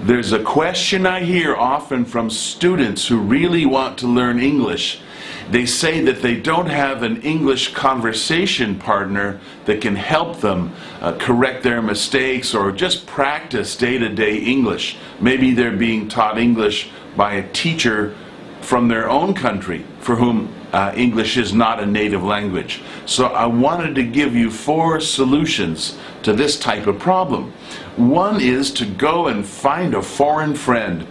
There's a question I hear often from students who really want to learn English. They say that they don't have an English conversation partner that can help them correct their mistakes or just practice day-to-day English. Maybe they're being taught English by a teacher from their own country for whom English is not a native language. So I wanted to give you 4 solutions to this type of problem. One is to go and find a foreign friend.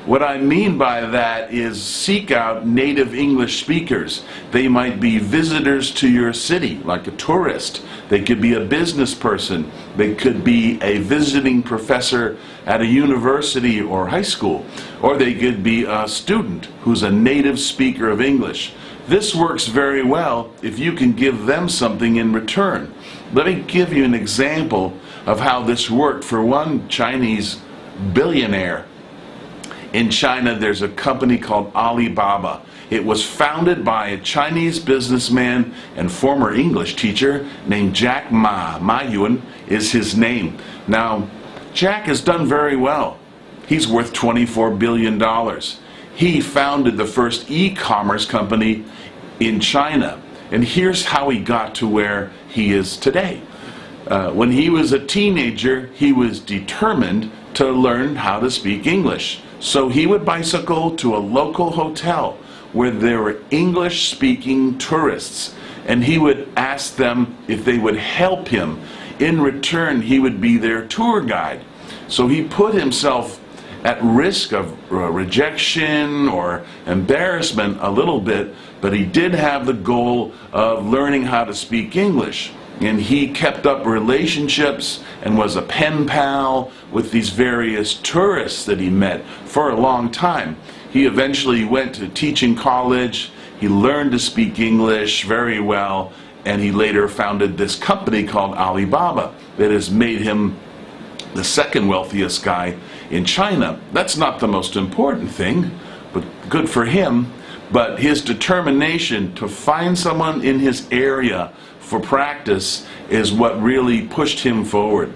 What I mean by that is seek out native English speakers. They might be visitors to your city, like a tourist. They could be a business person. They could be a visiting professor at a university or high school. Or they could be a student who's a native speaker of English. This works very well if you can give them something in return. Let me give you an example of how this worked for one Chinese billionaire. In China, there's a company called Alibaba. It was founded by a Chinese businessman and former English teacher named Jack Ma. Ma Yun is his name. Now, Jack has done very well. He's worth $24 billion. He founded the first e-commerce company in China. And here's how he got to where he is today. When he was a teenager, he was determined to learn how to speak English. So he would bicycle to a local hotel where there were English-speaking tourists, and he would ask them if they would help him. In return, he would be their tour guide. So he put himself at risk of rejection or embarrassment a little bit, but he did have the goal of learning how to speak English. And he kept up relationships and was a pen pal with these various tourists that he met for a long time. He eventually went to teaching college. He learned to speak English very well, and he later founded this company called Alibaba that has made him the second wealthiest guy in China. That's not the most important thing, but good for him. But his determination to find someone in his area for practice is what really pushed him forward.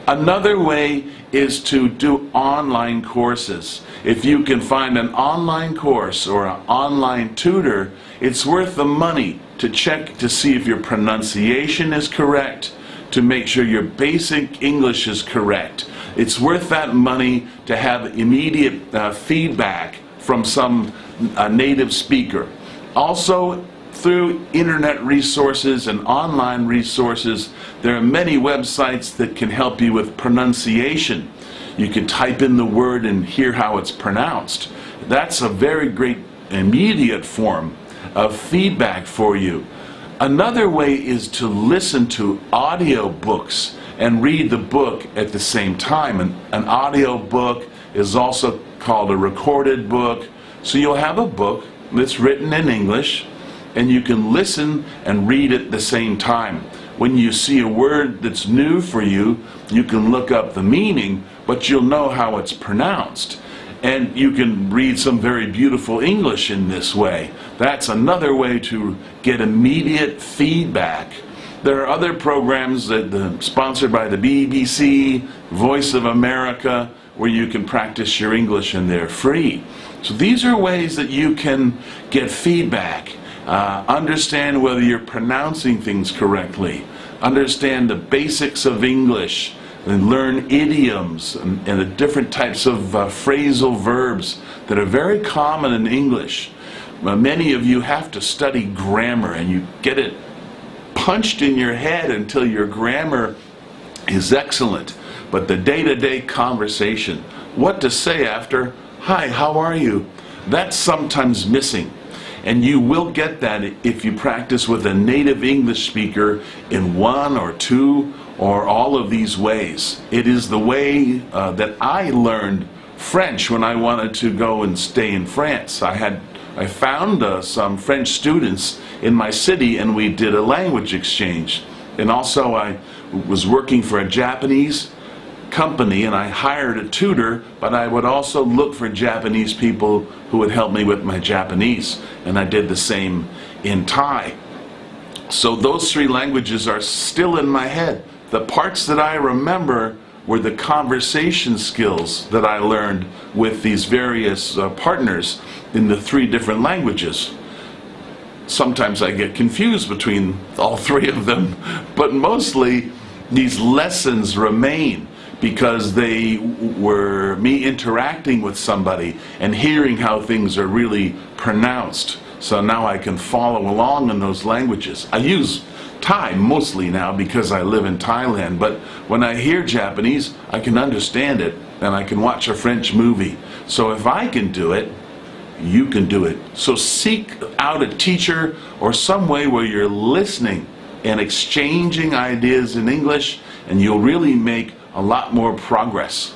Another way is to do online courses. If you can find an online course or an online tutor, it's worth the money to check to see if your pronunciation is correct, to make sure your basic English is correct. It's worth that money to have immediate feedback from some native speaker. Also, through internet resources and online resources, there are many websites that can help you with pronunciation. You can type in the word and hear how it's pronounced. That's a very great immediate form of feedback for you. Another way is to listen to audio books and read the book at the same time. An audio book is also called a recorded book. So you'll have a book that's written in English, and you can listen and read at the same time. When you see a word that's new for you, you can look up the meaning, but you'll know how it's pronounced. And you can read some very beautiful English in this way. That's another way to get immediate feedback. There are other programs that sponsored by the BBC, Voice of America, where you can practice your English, and they're free. So these are ways that you can get feedback. Understand whether you're pronouncing things correctly. Understand the basics of English, and learn idioms and the different types of phrasal verbs that are very common in English. Many of you have to study grammar, and you get it punched in your head until your grammar is excellent. But the day-to-day conversation, what to say after, "Hi, how are you?" that's sometimes missing. And you will get that if you practice with a native English speaker in 1 or 2 or all of these ways. It is the way that I learned French when I wanted to go and stay in France. I found some French students in my city, and we did a language exchange. And also I was working for a Japanese company, and I hired a tutor, but I would also look for Japanese people who would help me with my Japanese, and I did the same in Thai. So those 3 languages are still in my head. The parts that I remember were the conversation skills that I learned with these various partners in the 3 different languages. Sometimes I get confused between all 3 of them, but mostly these lessons remain because they were me interacting with somebody and hearing how things are really pronounced. So now I can follow along in those languages. I use Thai mostly now because I live in Thailand, but when I hear Japanese, I can understand it and I can watch a French movie. So if I can do it, you can do it. So seek out a teacher or some way where you're listening and exchanging ideas in English, and you'll really make a lot more progress.